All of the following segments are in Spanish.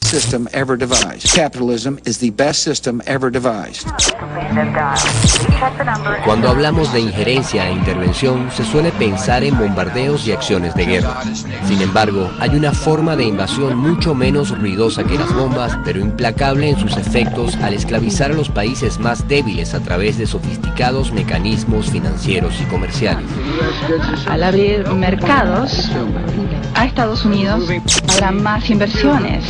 system ever devised. Capitalism is the best system ever devised. Cuando hablamos de injerencia e intervención, se suele pensar en bombardeos y acciones de guerra. Sin embargo, hay una forma de invasión mucho menos ruidosa que las bombas, pero implacable en sus efectos al esclavizar a los países más débiles a través de sofisticados mecanismos financieros y comerciales. Al abrir mercados a Estados Unidos, habrá más inversiones.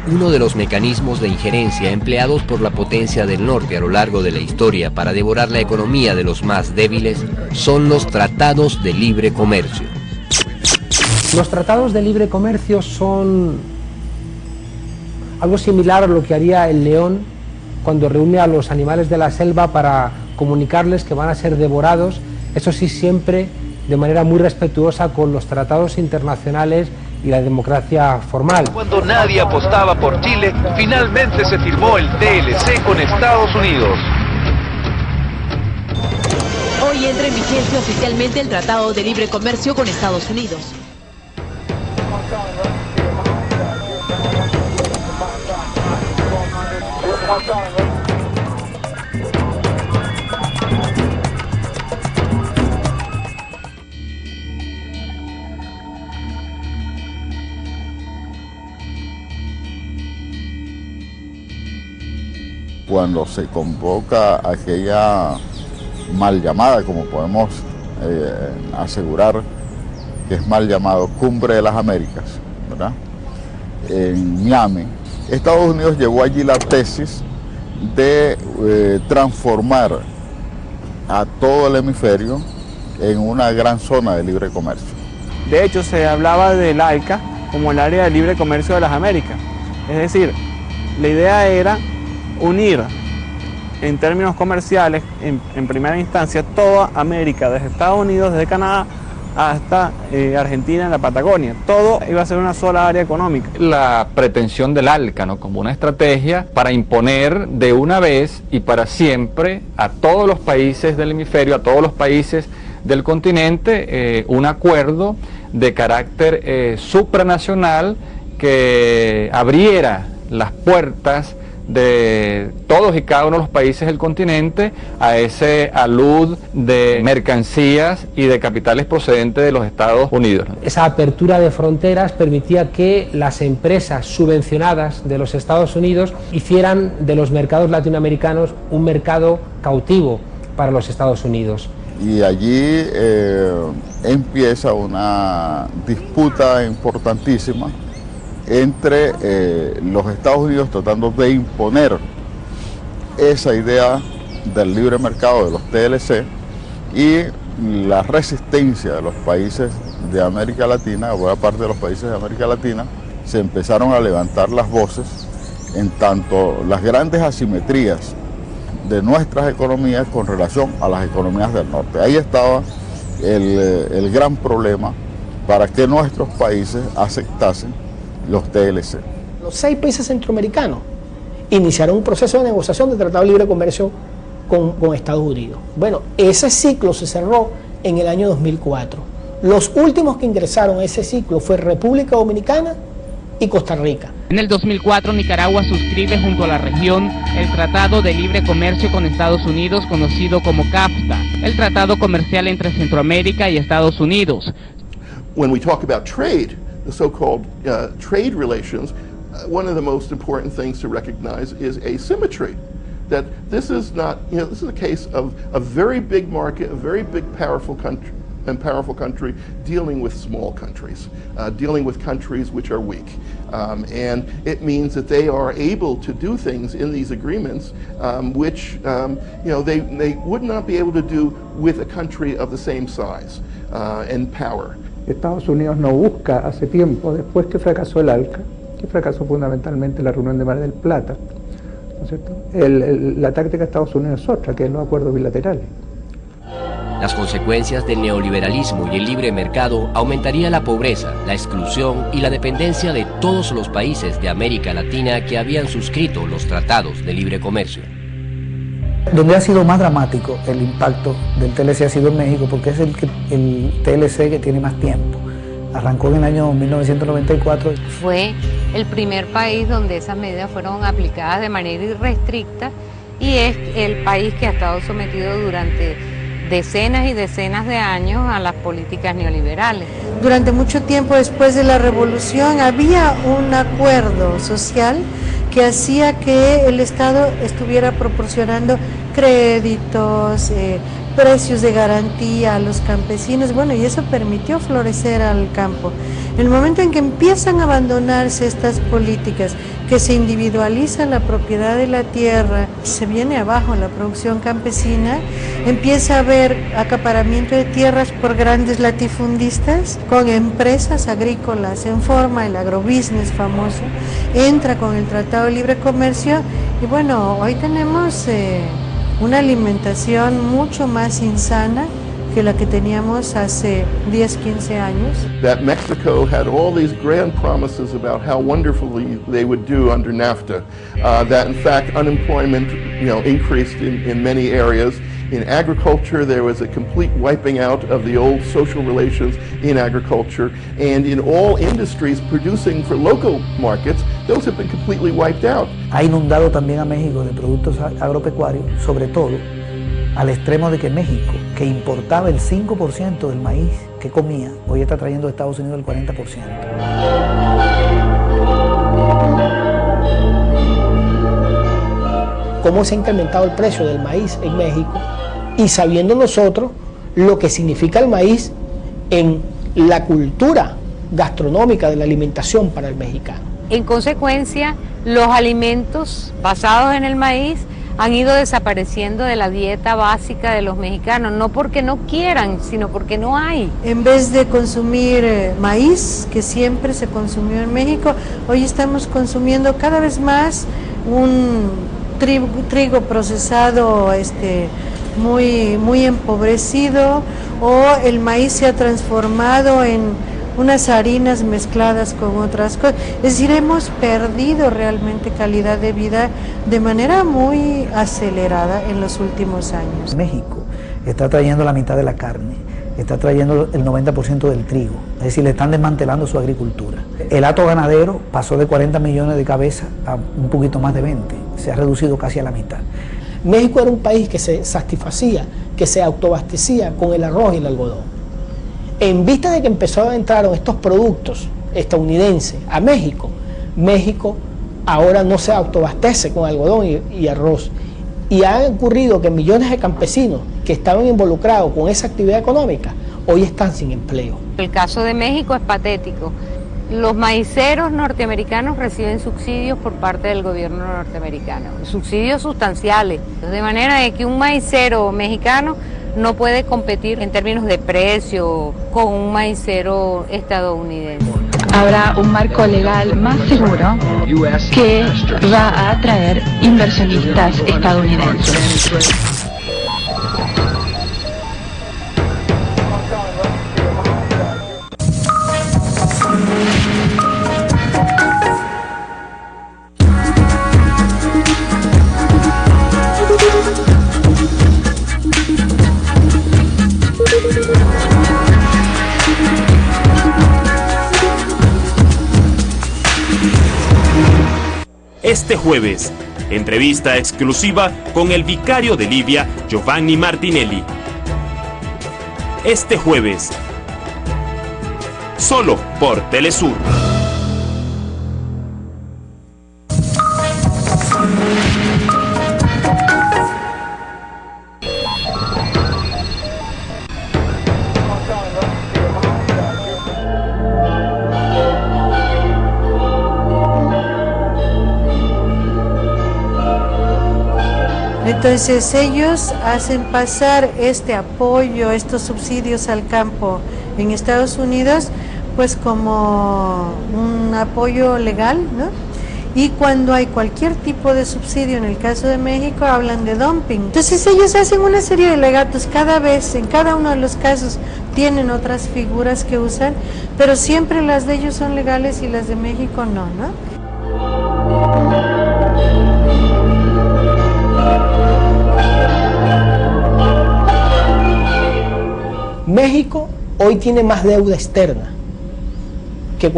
Uno de los mecanismos de injerencia empleados por la potencia del norte a lo largo de la historia para devorar la economía de los más débiles son los tratados de libre comercio. Los tratados de libre comercio son algo similar a lo que haría el león cuando reúne a los animales de la selva para comunicarles que van a ser devorados, eso sí siempre de manera muy respetuosa con los tratados internacionales y la democracia formal. Cuando nadie apostaba por Chile, finalmente se firmó el TLC con Estados Unidos. Hoy entra en vigencia oficialmente el Tratado de Libre Comercio con Estados Unidos. Cuando se convoca aquella mal llamada, como podemos asegurar que es mal llamado, Cumbre de las Américas, ¿verdad?, en Miami, Estados Unidos llevó allí la tesis de transformar a todo el hemisferio en una gran zona de libre comercio. De hecho, se hablaba del ALCA como el área de libre comercio de las Américas. Es decir, la idea era unir en términos comerciales, en primera instancia, toda América, desde Estados Unidos, desde Canadá, hasta Argentina en la Patagonia. Todo iba a ser una sola área económica. La pretensión del ALCA, ¿no?, como una estrategia para imponer de una vez y para siempre a todos los países del hemisferio, a todos los países del continente, un acuerdo de carácter supranacional que abriera las puertas de todos y cada uno de los países del continente a ese alud de mercancías y de capitales procedentes de los Estados Unidos. Esa apertura de fronteras permitía que las empresas subvencionadas de los Estados Unidos hicieran de los mercados latinoamericanos un mercado cautivo para los Estados Unidos. Y allí empieza una disputa importantísima entre los Estados Unidos tratando de imponer esa idea del libre mercado de los TLC y la resistencia de los países de América Latina, buena parte de los países de América Latina, se empezaron a levantar las voces en tanto las grandes asimetrías de nuestras economías con relación a las economías del norte. Ahí estaba el gran problema para que nuestros países aceptasen los TLC. Los 6 países centroamericanos iniciaron un proceso de negociación de Tratado de Libre Comercio con Estados Unidos. Bueno, ese ciclo se cerró en el año 2004. Los últimos que ingresaron a ese ciclo fue República Dominicana y Costa Rica. En el 2004, Nicaragua suscribe junto a la región el Tratado de Libre Comercio con Estados Unidos, conocido como CAFTA, el tratado comercial entre Centroamérica y Estados Unidos. When we talk about trade, the so-called trade relations, one of the most important things to recognize is asymmetry. That this is not, this is a case of a very big market, a very big powerful country dealing with small countries, dealing with countries which are weak. And it means that they are able to do things in these agreements which they would not be able to do with a country of the same size and power. Estados Unidos no busca hace tiempo, después que fracasó el ALCA, que fracasó fundamentalmente la reunión de Mar del Plata, ¿no es cierto? La táctica de Estados Unidos es otra, que es los acuerdos bilaterales. Las consecuencias del neoliberalismo y el libre mercado aumentarían la pobreza, la exclusión y la dependencia de todos los países de América Latina que habían suscrito los tratados de libre comercio. Donde ha sido más dramático el impacto del TLC ha sido en México, porque es el TLC que tiene más tiempo. Arrancó en el año 1994. Fue el primer país donde esas medidas fueron aplicadas de manera irrestricta y es el país que ha estado sometido durante decenas y decenas de años a las políticas neoliberales. Durante mucho tiempo después de la revolución había un acuerdo social que hacía que el Estado estuviera proporcionando créditos, precios de garantía a los campesinos, bueno, y eso permitió florecer al campo. En el momento en que empiezan a abandonarse estas políticas, que se individualiza la propiedad de la tierra, se viene abajo la producción campesina, empieza a haber acaparamiento de tierras por grandes latifundistas, con empresas agrícolas en forma, el agrobusiness famoso, entra con el Tratado de Libre Comercio y bueno, hoy tenemos una alimentación mucho más insana que la que teníamos hace 10, 15 años. That Mexico had all these grand promises about how wonderfully they would do under NAFTA, that in fact unemployment, increased in many areas. In agriculture, there was a complete wiping out of the old social relations in agriculture, and in all industries producing for local markets, those have been completely wiped out. Ha inundado también a México de productos agropecuarios, sobre todo al extremo de que México, que importaba el 5% del maíz que comía, hoy está trayendo de Estados Unidos el 40%. Cómo se ha incrementado el precio del maíz en México y sabiendo nosotros lo que significa el maíz en la cultura gastronómica de la alimentación para el mexicano. En consecuencia, los alimentos basados en el maíz han ido desapareciendo de la dieta básica de los mexicanos, no porque no quieran, sino porque no hay. En vez de consumir maíz, que siempre se consumió en México, hoy estamos consumiendo cada vez más un trigo procesado muy empobrecido, o el maíz se ha transformado en unas harinas mezcladas con otras cosas. Es decir, hemos perdido realmente calidad de vida de manera muy acelerada en los últimos años. México está trayendo la mitad de la carne, está trayendo el 90% del trigo, es decir, le están desmantelando su agricultura. El hato ganadero pasó de 40 millones de cabezas a un poquito más de 20, se ha reducido casi a la mitad. México era un país que se satisfacía, que se autoabastecía con el arroz y el algodón. En vista de que empezaron a entrar estos productos estadounidenses a México, México ahora no se autoabastece con algodón y arroz. Y ha ocurrido que millones de campesinos que estaban involucrados con esa actividad económica hoy están sin empleo. El caso de México es patético. Los maiceros norteamericanos reciben subsidios por parte del gobierno norteamericano, subsidios sustanciales, de manera de que un maicero mexicano no puede competir en términos de precio con un maicero estadounidense. Habrá un marco legal más seguro que va a atraer inversionistas estadounidenses. Este jueves, entrevista exclusiva con el vicario de Libia, Giovanni Martinelli. Este jueves, solo por Telesur. Entonces ellos hacen pasar este apoyo, estos subsidios al campo en Estados Unidos, pues como un apoyo legal, ¿no? Y cuando hay cualquier tipo de subsidio, en el caso de México, hablan de dumping. Entonces ellos hacen una serie de alegatos cada vez, en cada uno de los casos tienen otras figuras que usan, pero siempre las de ellos son legales y las de México no, ¿no? México hoy tiene más deuda externa